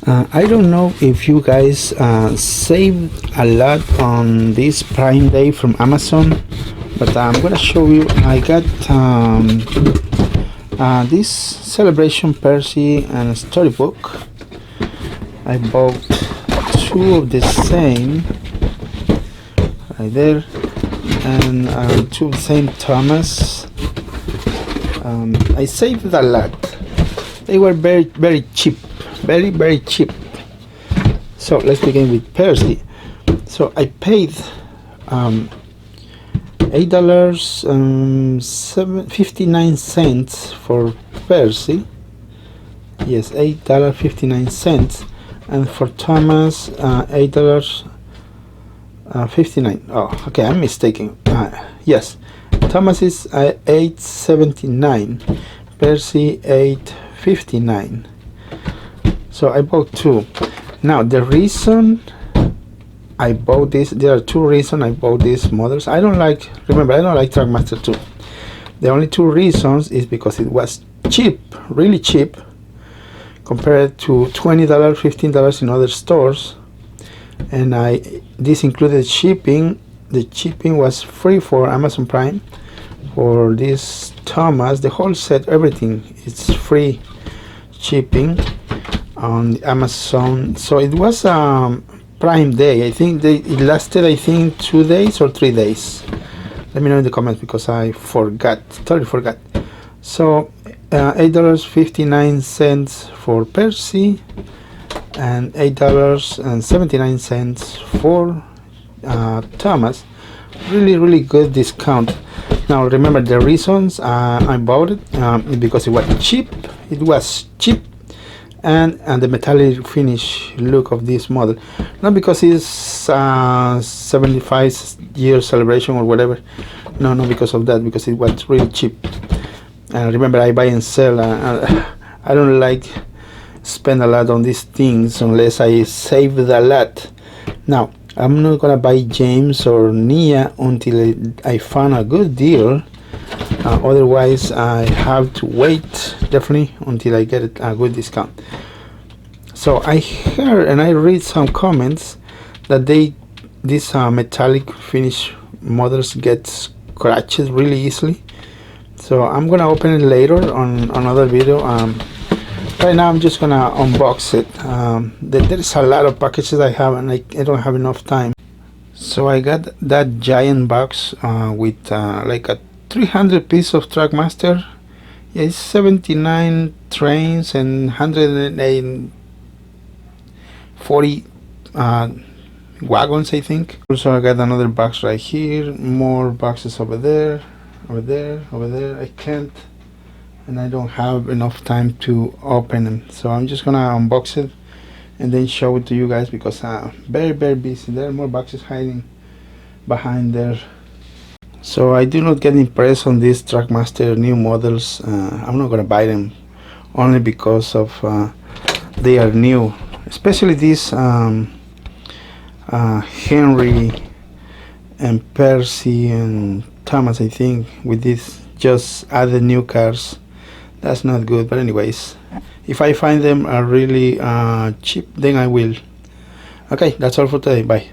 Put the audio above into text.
I don't know if you guys saved a lot on this Prime Day from Amazon, but I'm gonna show you. I got this Celebration Percy and storybook. I bought two of the same right there, and two of the same Thomas. I saved a lot. They were very cheap, very cheap. So let's begin with Percy. So I paid $8.59 for Percy. Yes, $8.59, and for Thomas $8.59. Oh, okay, I'm mistaken. Yes, Thomas is $8.79, Percy $8.59. So I bought two. Now the reason I bought this, there are two reasons I bought these models. Remember, I don't like Trackmaster 2. The only two reasons is because it was cheap, really cheap, compared to $20, $15 in other stores, and this included shipping. The shipping was free for Amazon Prime. For this Thomas, the whole set, everything, it's free shipping on Amazon. So it was Prime Day. I think it lasted, I think, 2 days or 3 days. Let me know in the comments because I totally forgot. So $8.59 for Percy and $8.79 for Thomas. Really good discount. Now remember the reasons I bought it, because it was cheap. It was cheap, and the metallic finish look of this model, not because it's 75-year celebration or whatever. No, because of that, because it was really cheap. And remember, I buy and sell. I don't like spend a lot on these things unless I save a lot. Now I'm not gonna buy James or Nia until I find a good deal. Otherwise I have to wait definitely until I get a good discount. So I heard and I read some comments that these metallic finish models get scratched really easily. So I'm gonna open it later on another video. Right now I'm just gonna unbox it. There's a lot of packages I have, and I don't have enough time. So I got that giant box with like a 300 piece of Trackmaster. Yeah, it's 79 trains and 140 wagons, I think. Also I got another box right here, more boxes over there. I can't, and I don't have enough time to open them, so I'm just gonna unbox it and then show it to you guys because very busy. There are more boxes hiding behind there. So I do not get impressed on these Trackmaster new models. I'm not gonna buy them only because of they are new, especially this Henry and Percy and Thomas. I think with this just added new cars. That's not good, but anyways, if I find them are really cheap, then I will. Okay, that's all for today. Bye.